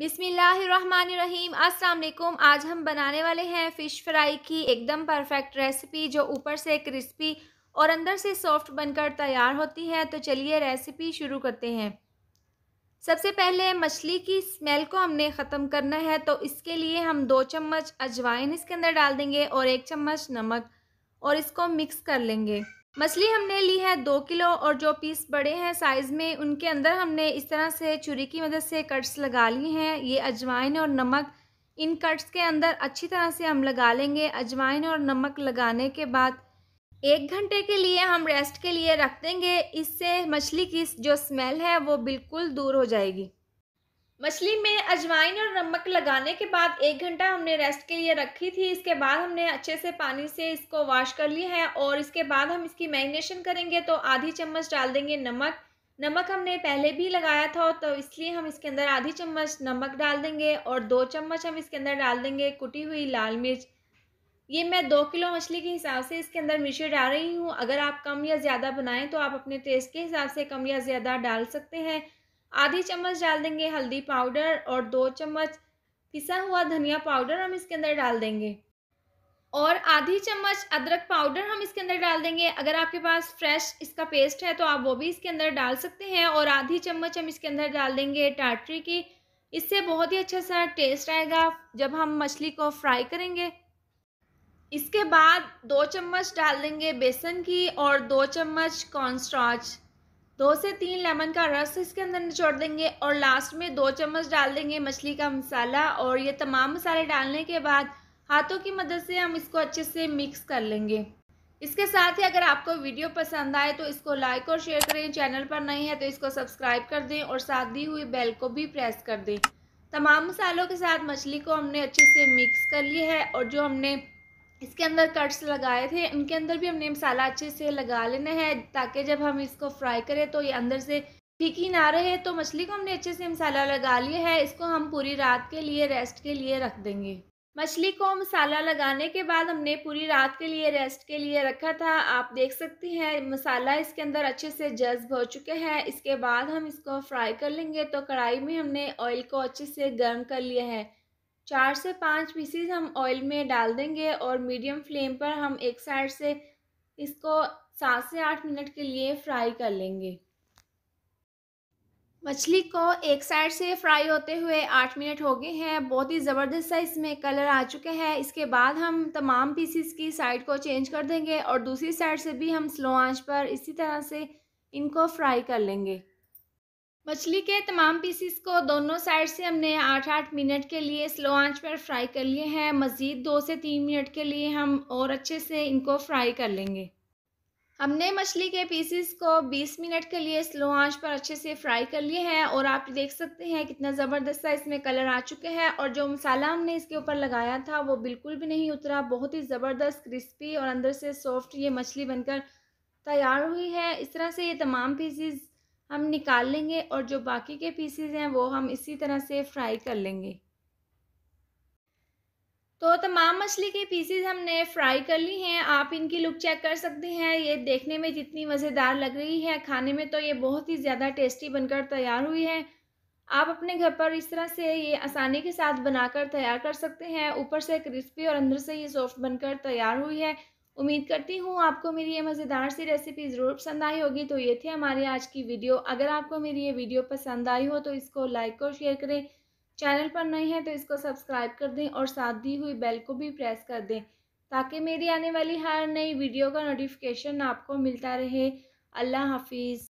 बिस्मिल्लाहिर्रहमानिर्रहीम। अस्सलाम वालेकुम। आज हम बनाने वाले हैं फ़िश फ्राई की एकदम परफेक्ट रेसिपी, जो ऊपर से क्रिस्पी और अंदर से सॉफ्ट बनकर तैयार होती है। तो चलिए रेसिपी शुरू करते हैं। सबसे पहले मछली की स्मेल को हमने ख़त्म करना है, तो इसके लिए हम 2 चम्मच अजवाइन इसके अंदर डाल देंगे और 1 चम्मच नमक, और इसको मिक्स कर लेंगे। मछली हमने ली है 2 किलो, और जो पीस बड़े हैं साइज़ में, उनके अंदर हमने इस तरह से छुरी की मदद से कट्स लगा लिए हैं। ये अजवाइन और नमक इन कट्स के अंदर अच्छी तरह से हम लगा लेंगे। अजवाइन और नमक लगाने के बाद 1 घंटे के लिए हम रेस्ट के लिए रख देंगे। इससे मछली की जो स्मेल है वो बिल्कुल दूर हो जाएगी। मछली में अजवाइन और नमक लगाने के बाद 1 घंटा हमने रेस्ट के लिए रखी थी। इसके बाद हमने अच्छे से पानी से इसको वॉश कर लिया है, और इसके बाद हम इसकी मैरिनेशन करेंगे। तो आधी चम्मच डाल देंगे नमक। नमक हमने पहले भी लगाया था, तो इसलिए हम इसके अंदर आधी चम्मच नमक डाल देंगे, और 2 चम्मच हम इसके अंदर डाल देंगे कुटी हुई लाल मिर्च। ये मैं 2 किलो मछली के हिसाब से इसके अंदर मिर्ची डाल रही हूँ। अगर आप कम या ज़्यादा बनाएं तो आप अपने टेस्ट के हिसाब से कम या ज़्यादा डाल सकते हैं। आधी चम्मच डाल देंगे हल्दी पाउडर, और 2 चम्मच पिसा हुआ धनिया पाउडर हम इसके अंदर डाल देंगे, और आधी चम्मच अदरक पाउडर हम इसके अंदर डाल देंगे। अगर आपके पास फ्रेश इसका पेस्ट है तो आप वो भी इसके अंदर डाल सकते हैं। और आधी चम्मच हम इसके अंदर डाल देंगे टाटरी की। इससे बहुत ही अच्छा सा टेस्ट आएगा जब हम मछली को फ्राई करेंगे। इसके बाद 2 चम्मच डाल देंगे बेसन की, और 2 चम्मच कॉर्नस्टार्च। 2 से 3 लेमन का रस इसके अंदर निचोड़ देंगे, और लास्ट में 2 चम्मच डाल देंगे मछली का मसाला। और ये तमाम मसाले डालने के बाद हाथों की मदद से हम इसको अच्छे से मिक्स कर लेंगे। इसके साथ ही अगर आपको वीडियो पसंद आए तो इसको लाइक और शेयर करें। चैनल पर नए हैं तो इसको सब्सक्राइब कर दें, और साथ दी हुई बेल को भी प्रेस कर दें। तमाम मसालों के साथ मछली को हमने अच्छे से मिक्स कर लिया है, और जो हमने इसके अंदर कट्स लगाए थे उनके अंदर भी हमने मसाला अच्छे से लगा लेना है, ताकि जब हम इसको फ्राई करें तो ये अंदर से फीकी ना रहे। तो मछली को हमने अच्छे से मसाला लगा लिया है। इसको हम पूरी रात के लिए रेस्ट के लिए रख देंगे। मछली को मसाला लगाने के बाद हमने पूरी रात के लिए रेस्ट के लिए रखा था। आप देख सकती हैं मसाला इसके अंदर अच्छे से जज्ब हो चुके हैं। इसके बाद हम इसको फ्राई कर लेंगे। तो कढ़ाई में हमने ऑयल को अच्छे से गर्म कर लिया है। 4 से 5 पीसीज हम ऑयल में डाल देंगे, और मीडियम फ्लेम पर हम एक साइड से इसको 7 से 8 मिनट के लिए फ्राई कर लेंगे। मछली को एक साइड से फ्राई होते हुए 8 मिनट हो गए हैं। बहुत ही ज़बरदस्त सा इसमें कलर आ चुका है। इसके बाद हम तमाम पीसीस की साइड को चेंज कर देंगे, और दूसरी साइड से भी हम स्लो आंच पर इसी तरह से इनको फ्राई कर लेंगे। मछली के तमाम पीसीस को दोनों साइड से हमने 8-8 मिनट के लिए स्लो आंच पर फ्राई कर लिए हैं। मज़ीद 2 से 3 मिनट के लिए हम और अच्छे से इनको फ्राई कर लेंगे। हमने मछली के पीसीस को 20 मिनट के लिए स्लो आंच पर अच्छे से फ्राई कर लिए हैं, और आप देख सकते हैं कितना ज़बरदस्त सा इसमें कलर आ चुके हैं। और जो मसाला हमने इसके ऊपर लगाया था वो बिल्कुल भी नहीं उतरा। बहुत ही ज़बरदस्त क्रिस्पी और अंदर से सॉफ्ट ये मछली बनकर तैयार हुई है। इस तरह से ये तमाम पीसीस हम निकाल लेंगे, और जो बाकी के पीसीस हैं वो हम इसी तरह से फ्राई कर लेंगे। तो तमाम मछली के पीसीज हमने फ्राई कर ली हैं। आप इनकी लुक चेक कर सकते हैं। ये देखने में जितनी मज़ेदार लग रही है, खाने में तो ये बहुत ही ज़्यादा टेस्टी बनकर तैयार हुई है। आप अपने घर पर इस तरह से ये आसानी के साथ बनाकर तैयार कर सकते हैं। ऊपर से क्रिस्पी और अंदर से ये सॉफ्ट बनकर तैयार हुई है। उम्मीद करती हूँ आपको मेरी ये मज़ेदार सी रेसिपी ज़रूर पसंद आई होगी। तो ये थी हमारी आज की वीडियो। अगर आपको मेरी ये वीडियो पसंद आई हो तो इसको लाइक और शेयर करें। चैनल पर नए हैं तो इसको सब्सक्राइब कर दें, और साथ दी हुई बेल को भी प्रेस कर दें, ताकि मेरी आने वाली हर नई वीडियो का नोटिफिकेशन आपको मिलता रहे। अल्लाह हाफिज़।